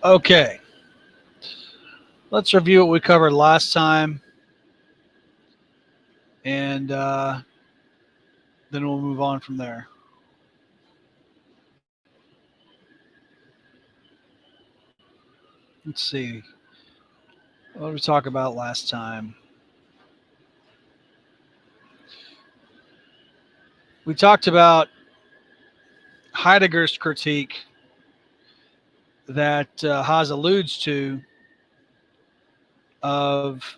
Okay, let's review what we covered last time, and then we'll move on from there. Let's see. What did we talk about last time? We talked about Heidegger's critique that Haas alludes to of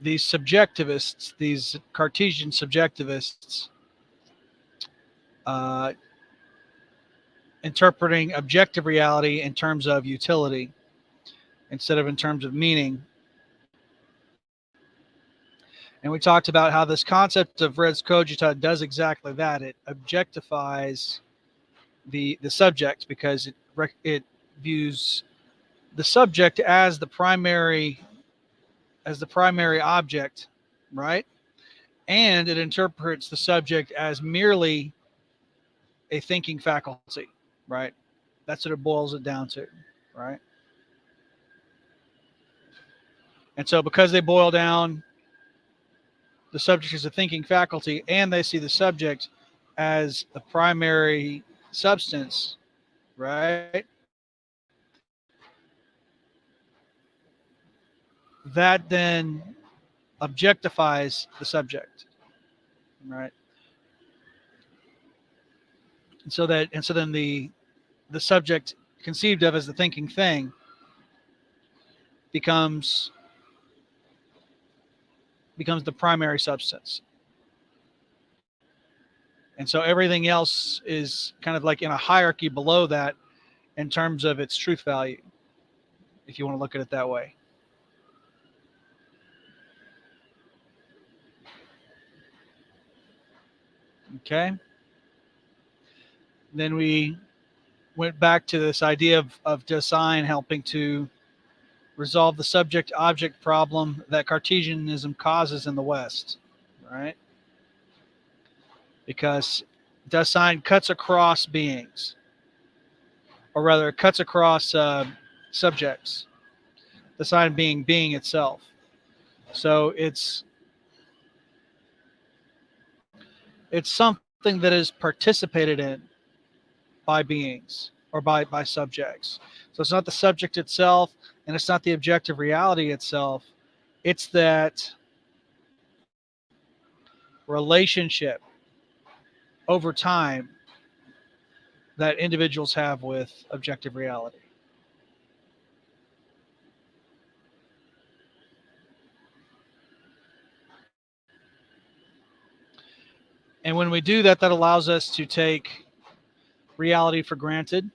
these subjectivists, these Cartesian subjectivists, uh, interpreting objective reality in terms of utility instead of in terms of meaning. And we talked about how this concept of res cogita does exactly that. It objectifies the subject because it views the subject as the primary object, right? And it interprets the subject as merely a thinking faculty, right? That's what it boils it down to, right? And so because they boil down the subject as a thinking faculty and they see the subject as the primary substance, right? That then objectifies the subject, right? And so then the subject conceived of as the thinking thing becomes becomes the primary substance. And so everything else is kind of like in a hierarchy below that in terms of its truth value, if you want to look at it that way. Okay. Then we went back to this idea of design helping to resolve the subject object problem that Cartesianism causes in the West, right? Because design cuts across beings, or rather, it cuts across subjects, design being itself. So it's something that is participated in by beings or by subjects. So it's not the subject itself, and it's not the objective reality itself. It's that relationship over time that individuals have with objective reality. And when we do that, that allows us to take reality for granted,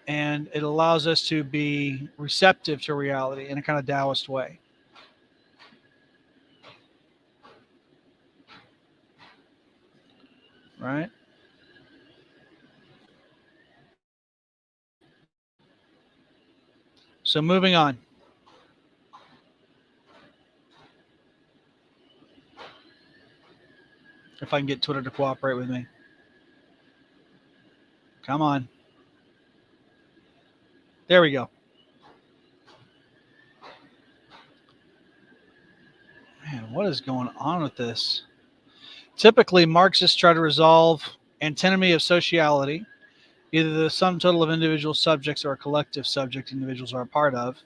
and it allows us to be receptive to reality in a kind of Taoist way. Right? So moving on. If I can get Twitter to cooperate with me. Come on. There we go. Man, what is going on with this? Typically, Marxists try to resolve antinomy of sociality, either the sum total of individual subjects or a collective subject individuals are a part of,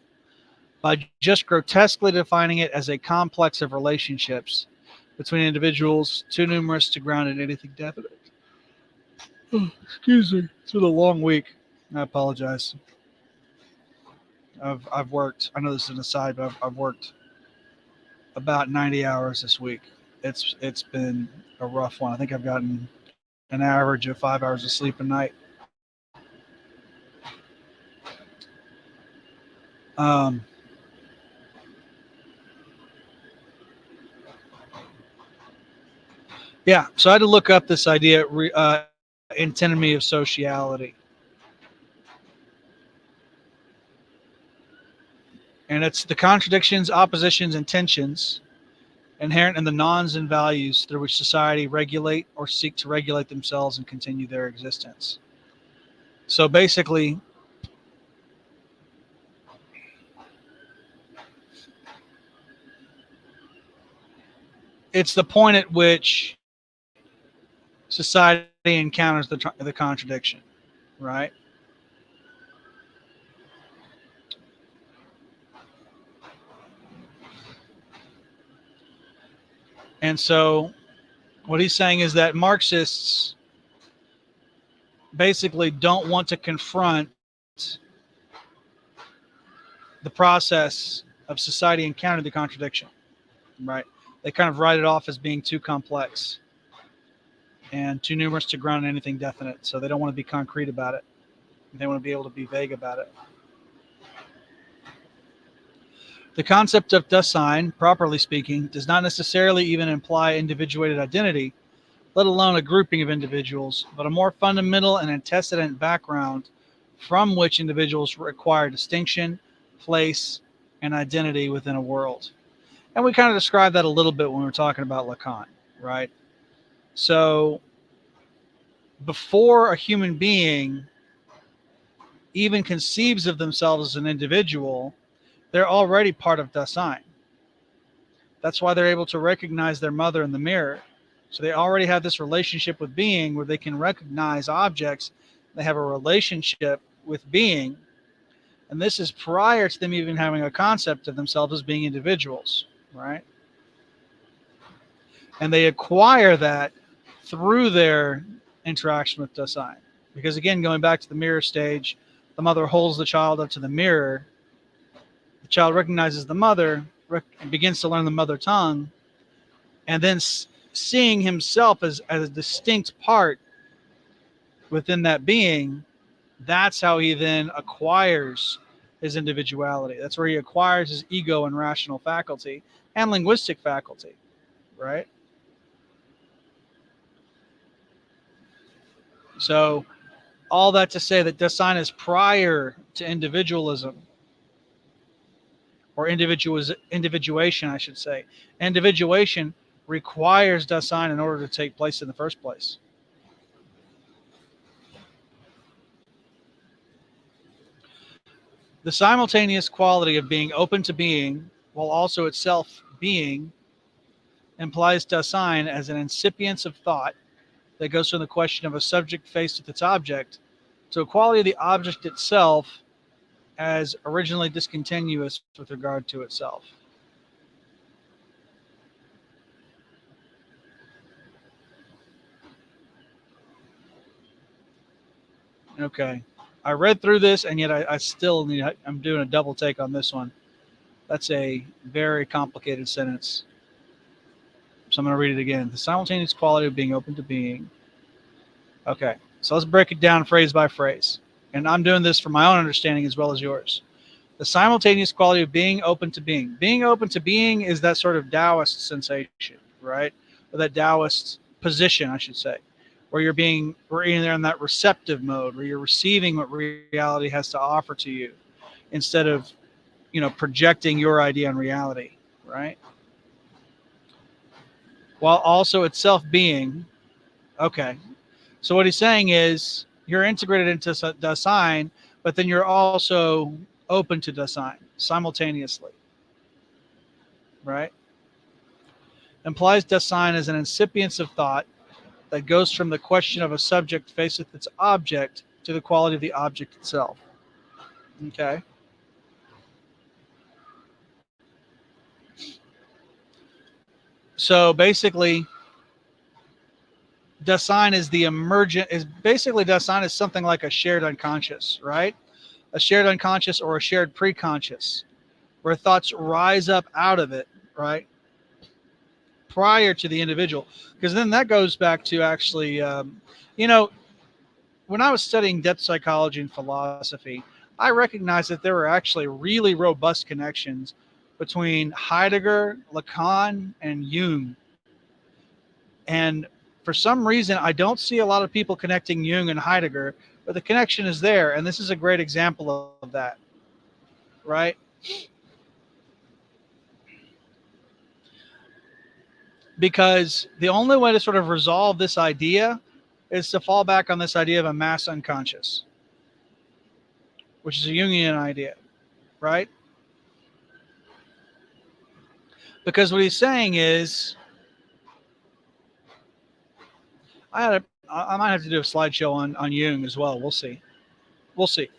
by just grotesquely defining it as a complex of relationships between individuals too numerous to ground in anything definite. Oh, excuse me. It's been a long week. I apologize. I've worked. I know this is an aside, but I've worked about 90 hours this week. It's been a rough one. I think I've gotten an average of 5 hours of sleep a night. Um, yeah, so I had to look up this idea, antinomy of sociality. And it's the contradictions, oppositions, and tensions inherent in the norms and values through which society regulate or seek to regulate themselves and continue their existence. So basically, it's the point at which society encounters the contradiction, right? And so what he's saying is that Marxists basically don't want to confront the process of society encountering the contradiction, right? They kind of write it off as being too complex and too numerous to ground in anything definite. So they don't want to be concrete about it. They want to be able to be vague about it. The concept of Dasein, properly speaking, does not necessarily even imply individuated identity, let alone a grouping of individuals, but a more fundamental and antecedent background from which individuals require distinction, place, and identity within a world. And we kind of described that a little bit when we were talking about Lacan, right? So before a human being even conceives of themselves as an individual, they're already part of Dasein. That's why they're able to recognize their mother in the mirror. So they already have this relationship with being where they can recognize objects. They have a relationship with being. And this is prior to them even having a concept of themselves as being individuals, right? And they acquire that through their interaction with Dasein. Because again, going back to the mirror stage, the mother holds the child up to the mirror. The child recognizes the mother and begins to learn the mother tongue, and then seeing himself as a distinct part within that being, that's how he then acquires his individuality. That's where he acquires his ego and rational faculty and linguistic faculty, right? So all that to say that Dasein is prior to individualism, or individuation, I should say. Individuation requires Dasein in order to take place in the first place. The simultaneous quality of being open to being, while also itself being, implies Dasein as an incipience of thought that goes from the question of a subject faced with its object to a quality of the object itself as originally discontinuous with regard to itself. Okay. I read through this, and yet I still need, I'm doing a double take on this one. That's a very complicated sentence. So I'm going to read it again. The simultaneous quality of being open to being. Okay. So let's break it down phrase by phrase. And I'm doing this for my own understanding as well as yours. The simultaneous quality of being open to being. Being open to being is that sort of Taoist sensation, right? Or that Taoist position, I should say, where we're in there in that receptive mode, where you're receiving what reality has to offer to you, instead of, projecting your idea on reality, right? While also itself being, okay. So what he's saying is you're integrated into Dasein, but then you're also open to Dasein simultaneously, right? Implies Dasein as an incipience of thought that goes from the question of a subject faced with its object to the quality of the object itself. Okay. So basically, Dasein is the emergent, is basically Dasein is something like a shared unconscious, right? A shared unconscious or a shared preconscious, where thoughts rise up out of it, right? Prior to the individual. Because then that goes back to actually, you know, when I was studying depth psychology and philosophy, I recognized that there were actually really robust connections between Heidegger, Lacan, and Jung. And for some reason, I don't see a lot of people connecting Jung and Heidegger, but the connection is there. And this is a great example of that, right? because the only way to sort of resolve this idea is to fall back on this idea of a mass unconscious, which is a Jungian idea, right? Because what he's saying is, I might have to do a slideshow on Jung as well. We'll see. We'll see.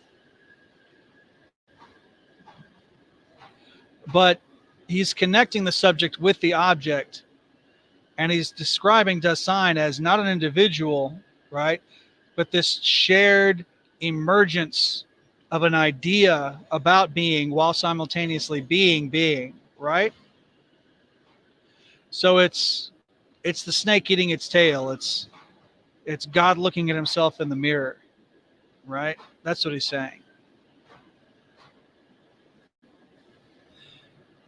But he's connecting the subject with the object, and he's describing Dasein as not an individual, right? But this shared emergence of an idea about being while simultaneously being, right? So it's the snake eating its tail. It's God looking at himself in the mirror, right? That's what he's saying.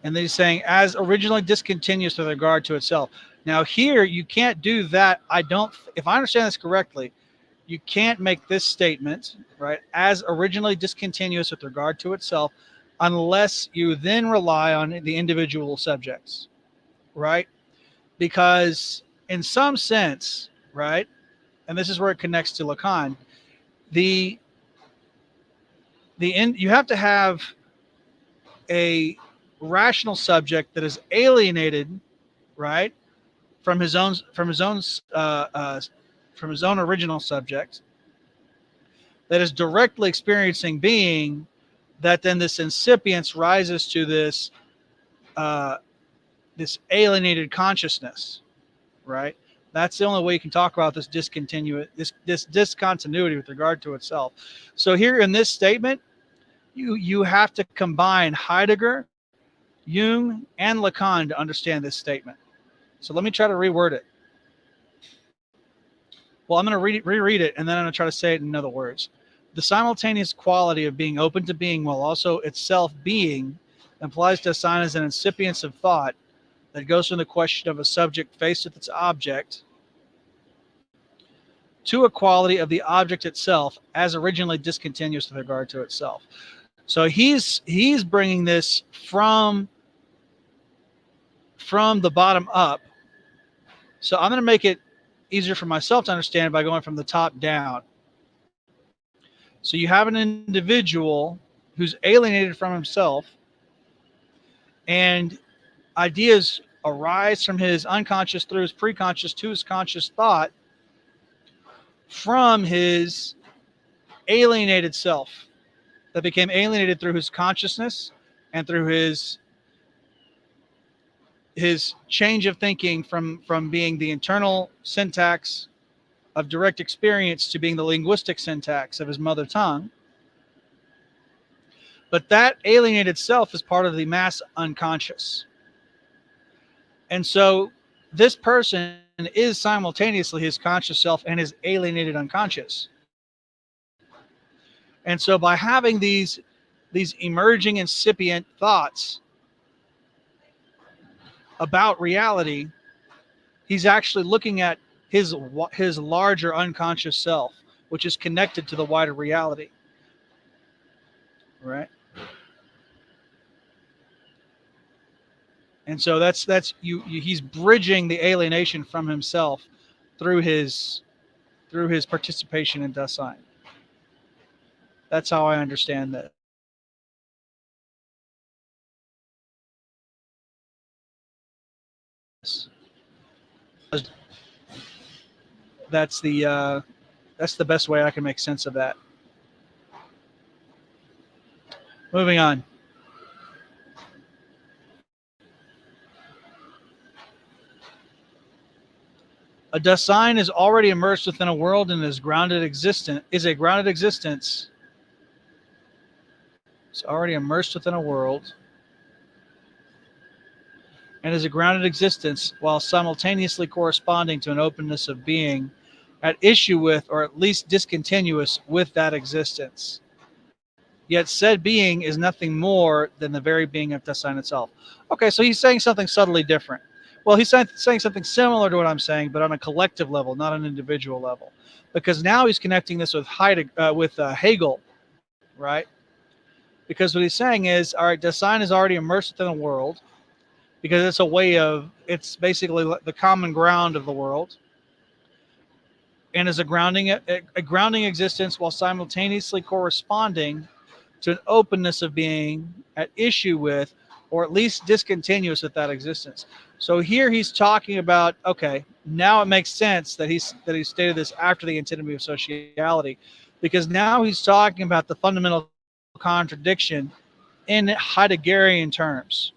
And then he's saying, as originally discontinuous with regard to itself. Now here, you can't do that. If I understand this correctly, you can't make this statement, right, as originally discontinuous with regard to itself, unless you then rely on the individual subjects, right? Because in some sense, right, and this is where it connects to Lacan, you have to have a rational subject that is alienated, right, from his own original subject, that is directly experiencing being, that then this incipience rises to this this alienated consciousness, right? That's the only way you can talk about this this discontinuity with regard to itself. So here in this statement, you have to combine Heidegger, Jung, and Lacan to understand this statement. So let me try to reword it. Well, I'm going to reread it, and then I'm going to try to say it in other words. The simultaneous quality of being open to being while also itself being implies Dasein as an incipience of thought that goes from the question of a subject faced with its object to a quality of the object itself as originally discontinuous with regard to itself. So he's bringing this from the bottom up. So I'm going to make it easier for myself to understand by going from the top down. So you have an individual who's alienated from himself, and ideas arise from his unconscious through his preconscious to his conscious thought from his alienated self that became alienated through his consciousness and through his change of thinking from being the internal syntax of direct experience to being the linguistic syntax of his mother tongue. But that alienated self is part of the mass unconscious. And so this person is simultaneously his conscious self and his alienated unconscious. And so by having these emerging incipient thoughts about reality, he's actually looking at his larger unconscious self, which is connected to the wider reality. Right? And so he's bridging the alienation from himself through his participation in Dasein. That's how I understand that. That's the best way I can make sense of that. Moving on. A Dasein is already immersed within a world and is a grounded existence. It's already immersed within a world and is a grounded existence while simultaneously corresponding to an openness of being at issue with, or at least discontinuous with, that existence. Yet said being is nothing more than the very being of Dasein itself. Okay, so he's saying something subtly different. Well, he's saying something similar to what I'm saying, but on a collective level, not an individual level. Because now he's connecting this with Hegel, right? Because what he's saying is, all right, Dasein is already immersed within a world, because it's a way of it's basically the common ground of the world, and is a grounding existence while simultaneously corresponding to an openness of being at issue with, or at least discontinuous with that existence. So here he's talking about, okay, now it makes sense that he stated this after the antinomy of sociality, because now he's talking about the fundamental contradiction in Heideggerian terms.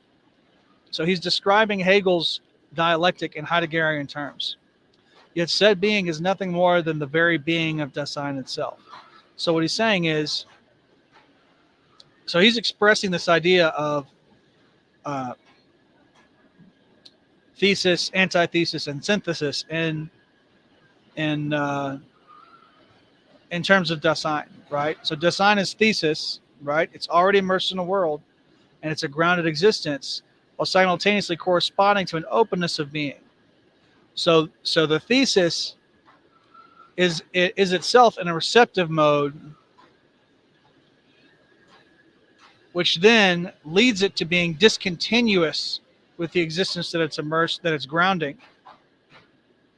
So he's describing Hegel's dialectic in Heideggerian terms. Yet said being is nothing more than the very being of Dasein itself. So what he's saying is, so he's expressing this idea of uh, thesis, antithesis, and synthesis in in terms of Dasein, right? So Dasein is thesis, right? It's already immersed in a world, and it's a grounded existence, while simultaneously corresponding to an openness of being. So the thesis is itself in a receptive mode, which then leads it to being discontinuous with the existence that it's immersed, that it's grounding,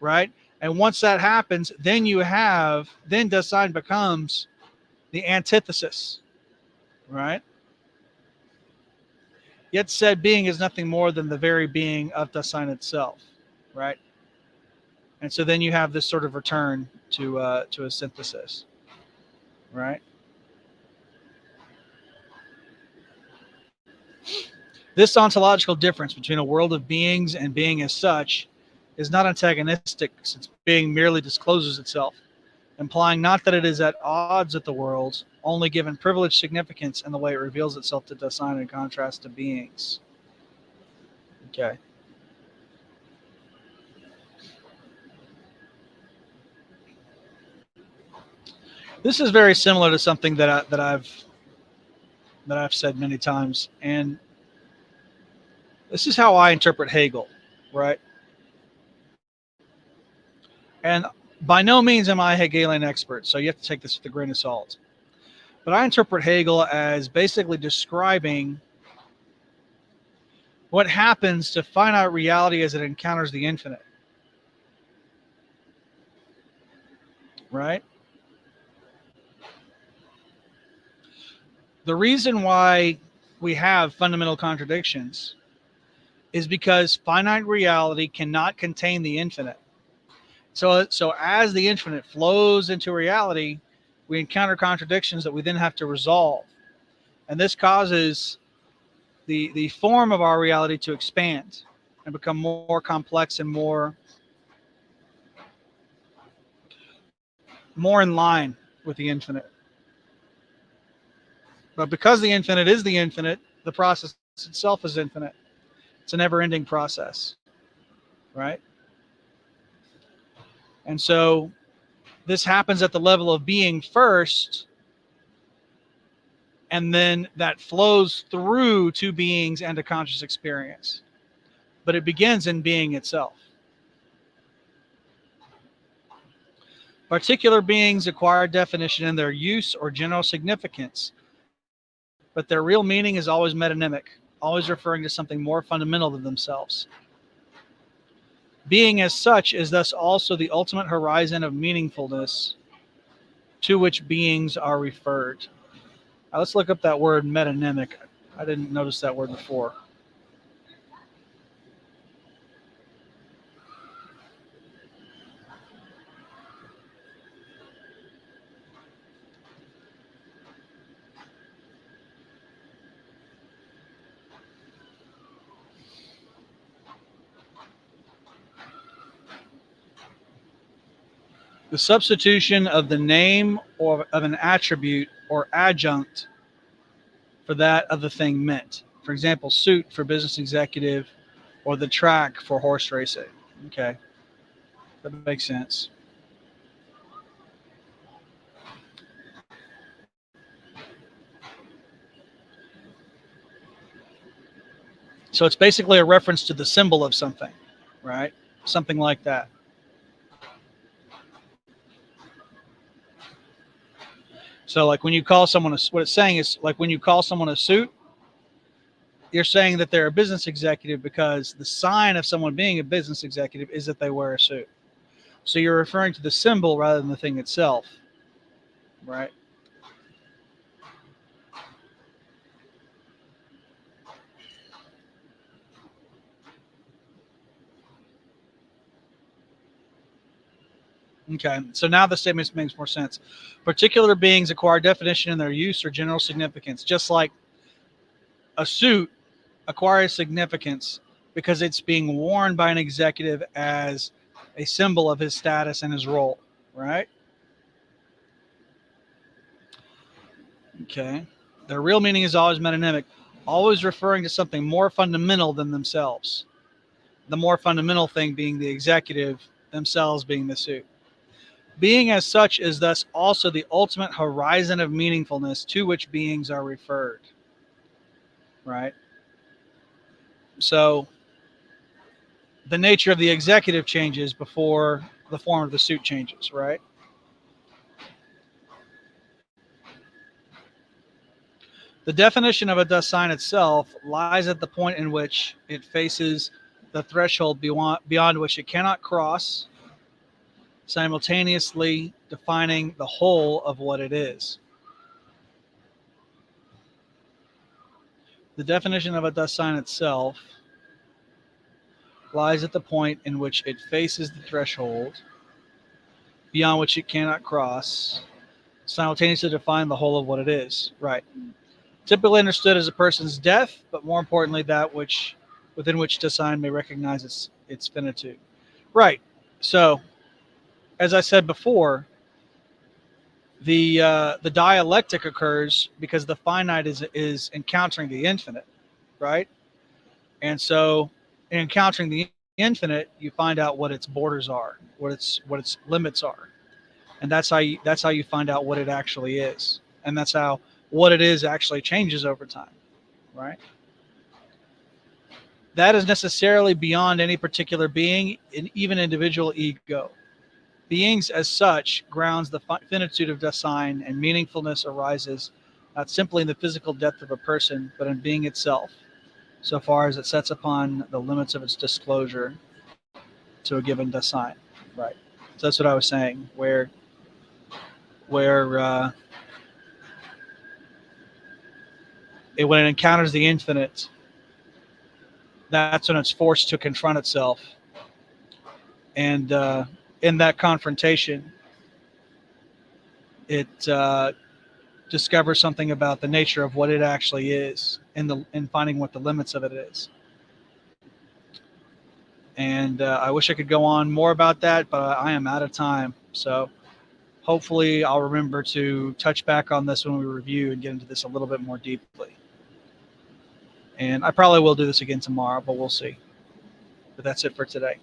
right? And once that happens, then Dasein becomes the antithesis, right? Yet said being is nothing more than the very being of Dasein itself, right? And so then you have this sort of return to a synthesis, right? This ontological difference between a world of beings and being as such is not antagonistic, since being merely discloses itself, implying not that it is at odds with the world, only given privileged significance in the way it reveals itself to Dasein in contrast to beings. Okay. This is very similar to something that I've said many times, and this is how I interpret Hegel, right? And by no means am I a Hegelian expert, so you have to take this with a grain of salt. But I interpret Hegel as basically describing what happens to finite reality as it encounters the infinite, right? The reason why we have fundamental contradictions is because finite reality cannot contain the infinite. So as the infinite flows into reality, we encounter contradictions that we then have to resolve. And this causes the form of our reality to expand and become more complex and more in line with the infinite. But because the infinite is the infinite, the process itself is infinite. It's a never-ending process, right? And so this happens at the level of being first, and then that flows through to beings and to conscious experience. But it begins in being itself. Particular beings acquire definition in their use or general significance, but their real meaning is always metonymic, always referring to something more fundamental than themselves. Being as such is thus also the ultimate horizon of meaningfulness to which beings are referred. Now let's look up that word metonymic. I didn't notice that word before. The substitution of the name or of an attribute or adjunct for that of the thing meant. For example, suit for business executive, or the track for horse racing. Okay, that makes sense. So it's basically a reference to the symbol of something, right? Something like that. So like when you call someone what it's saying is like when you call someone a suit, you're saying that they're a business executive because the sign of someone being a business executive is that they wear a suit. So you're referring to the symbol rather than the thing itself, right? Okay, so now the statement makes more sense. Particular beings acquire definition in their use or general significance, just like a suit acquires significance because it's being worn by an executive as a symbol of his status and his role, right? Okay. Their real meaning is always metonymic, always referring to something more fundamental than themselves. The more fundamental thing being the executive, themselves being the suit. Being as such is thus also the ultimate horizon of meaningfulness to which beings are referred, right? So the nature of the executive changes before the form of the suit changes, right? The definition of a dust sign itself lies at the point in which it faces the threshold beyond which it cannot cross, simultaneously defining the whole of what it is. The definition of a dust sign itself lies at the point in which it faces the threshold beyond which it cannot cross, simultaneously define the whole of what it is. Right. Typically understood as a person's death, but more importantly, that which within which the sign may recognize its finitude. Right. So, as I said before, the dialectic occurs because the finite is encountering the infinite, right? And so, in encountering the infinite, you find out what its borders are, what its limits are, and that's how you find out what it actually is, and that's how what it is actually changes over time, right? That is necessarily beyond any particular being, and even individual ego. Beings as such grounds the finitude of design, and meaningfulness arises not simply in the physical depth of a person, but in being itself, so far as it sets upon the limits of its disclosure to a given design. Right. So that's what I was saying, where when it encounters the infinite, that's when it's forced to confront itself, and in that confrontation, it discovers something about the nature of what it actually is, in finding what the limits of it is. And I wish I could go on more about that, but I am out of time. So hopefully I'll remember to touch back on this when we review and get into this a little bit more deeply. And I probably will do this again tomorrow, but we'll see. But that's it for today.